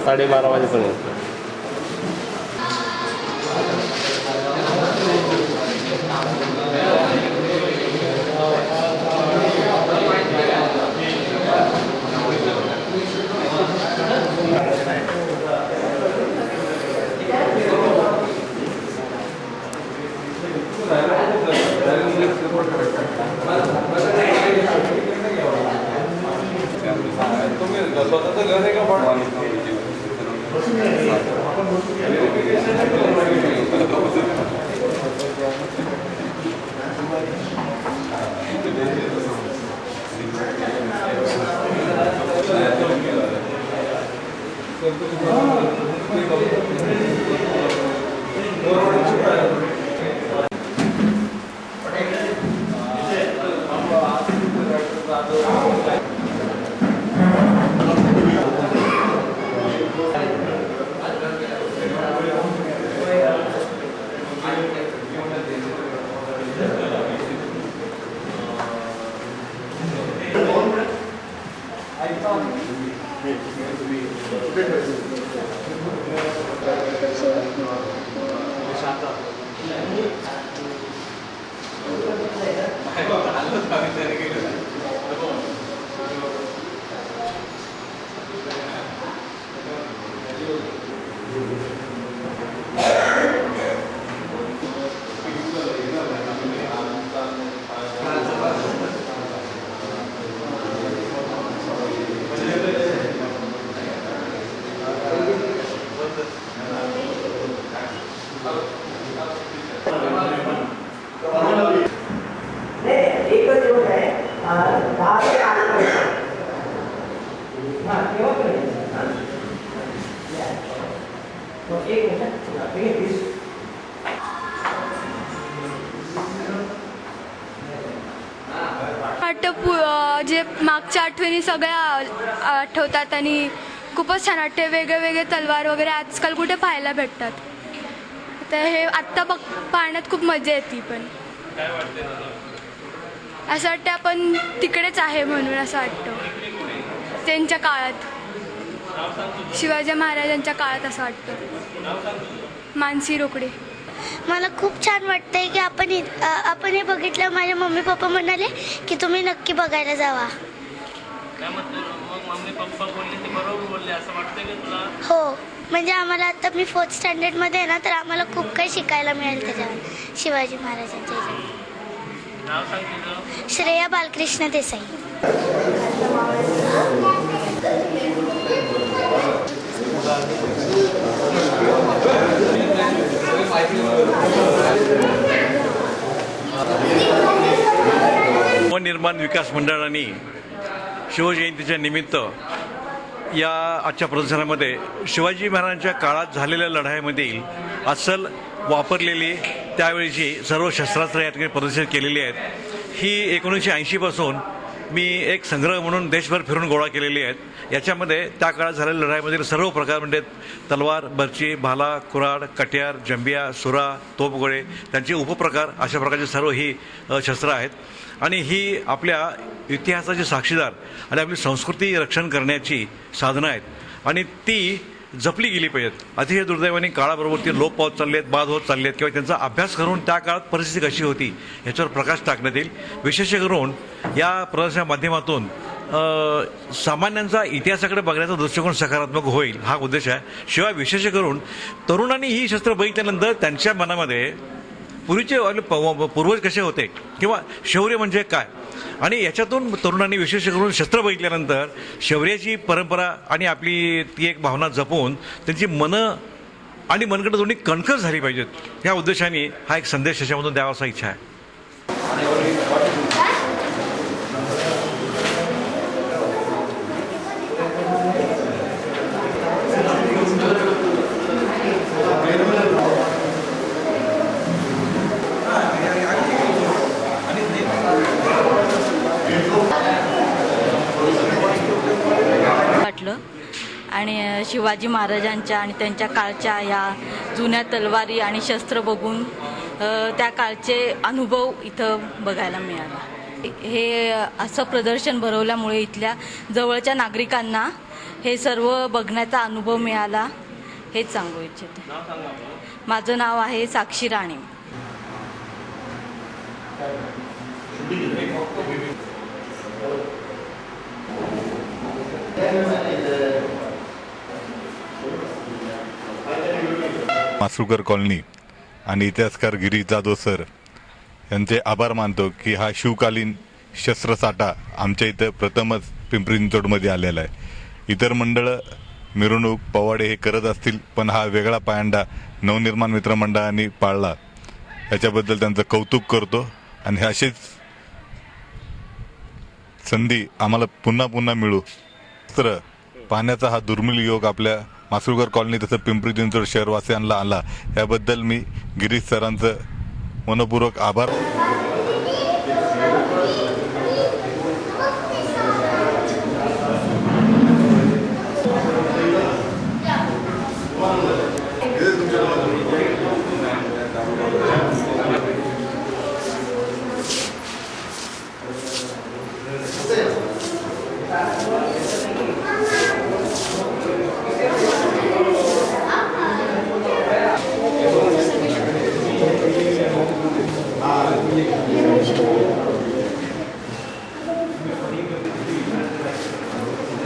12:30 वाजेपर्यंत. जे मागच्या आठवणी सगळ्या आठवतात आणि खूपच छान वाटते. वेगळे वेगळे तलवार वगैरे आजकाल कुठे पाहायला भेटतात. तर हे आत्ता पाहण्यात खूप मजा येते. पण असं वाटतं आपण तिकडेच आहे म्हणून असं वाटतं. त्यांच्या काळात शिवाजी महाराजांच्या काळात असं वाटतं. मानसी रोकडे. मला खूप छान वाटतंय की आपण हे बघितलं. माझे मम्मी पप्पा म्हणाले की तुम्ही नक्की बघायला जावा. हो, म्हणजे आम्हाला आता मी 4th स्टँडर्डमध्ये आहे ना, तर आम्हाला खूप काही शिकायला मिळेल त्याच्यावर शिवाजी महाराजांच्या ह्याच्यावर. श्रेया बालकृष्ण देसाई. नवनिर्माण विकास मंडळाने शिवजयंतीच्या निमित्त या आजच्या प्रदर्शनामध्ये शिवाजी महाराजांच्या काळात झालेल्या लढाईमधील अस्सल वापरलेली त्यावेळीची सर्व शस्त्रास्त्र या ठिकाणी प्रदर्शित केलेली आहेत. ही 1980 पासून मी एक संग्रह म्हणून देशभर फिरून गोळा केलेली आहेत. याच्यामध्ये त्या काळात झालेल्या लढाईमधील सर्व प्रकार म्हणजे तलवार, बर्ची, भाला, कुऱ्हाड, कट्यार, जंबिया, सुरा, तोफगोळे, त्यांचे उपप्रकार, अशा प्रकारचे सर्व ही शस्त्र आहेत. आणि ही आपल्या इतिहासाचे साक्षीदार आणि आपली संस्कृती रक्षण करण्याची साधनं आहेत आणि ती जपली गेली पाहिजेत. अतिशय दुर्दैवाने काळाबरोबर ते लोप पावत चालले आहेत, बाद होत चालले आहेत किंवा त्यांचा अभ्यास करून त्या काळात परिस्थिती कशी होती याच्यावर प्रकाश टाकण्यात येईल. विशेष करून या प्रदर्शनाच्या माध्यमातून सामान्यांचा इतिहासाकडे बघण्याचा दृष्टिकोन सकारात्मक होईल हा उद्देश आहे. शिवाय विशेष करून तरुणांनी ही शस्त्र बघितल्यानंतर त्यांच्या मनामध्ये पूर्वीचे पूर्वज कसे होते किंवा शौर्य म्हणजे काय आणि याच्यातून तरुणांनी विशेष करून शस्त्र बघितल्यानंतर शौर्याची परंपरा आणि आपली ती एक भावना जपून त्यांची मनं आणि मनगट दोन्ही कणखर झाली पाहिजेत. या उद्देशाने हा एक संदेश त्याच्यामधून द्यावा असा इच्छा आहे. आणि शिवाजी महाराजांच्या आणि त्यांच्या काळच्या या जुन्या तलवारी आणि शस्त्र बघून त्या काळचे अनुभव इथं बघायला मिळाले. हे असं प्रदर्शन भरवल्यामुळे इथल्या जवळच्या नागरिकांना हे सर्व बघण्याचा अनुभव मिळाला, हेच सांगू इच्छिते. माझं नाव आहे साक्षी राणे. मासुळकर कॉलनी आणि इतिहासकार गिरीश जाधव सर यांचे आभार मानतो की हा शिवकालीन शस्त्रसाठा आमच्या इथं प्रथमच पिंपरी चिंचवडमध्ये आलेला आहे. इतर मंडळं मिरवणूक पवाडे हे करत असतील, पण हा वेगळा पायंडा नवनिर्माण मित्र मंडळाने पाळला, याच्याबद्दल त्यांचं कौतुक करतो. आणि अशीच संधी आम्हाला पुन्हा पुन्हा मिळू तर पाहण्याचा हा दुर्मिळ योग आपल्या मासुळकर कॉलनी तसं पिंपरी चिंचवड शहरवासियांना आला, याबद्दल मी गिरीश सरांचं मनपूर्वक आभार. Thank you.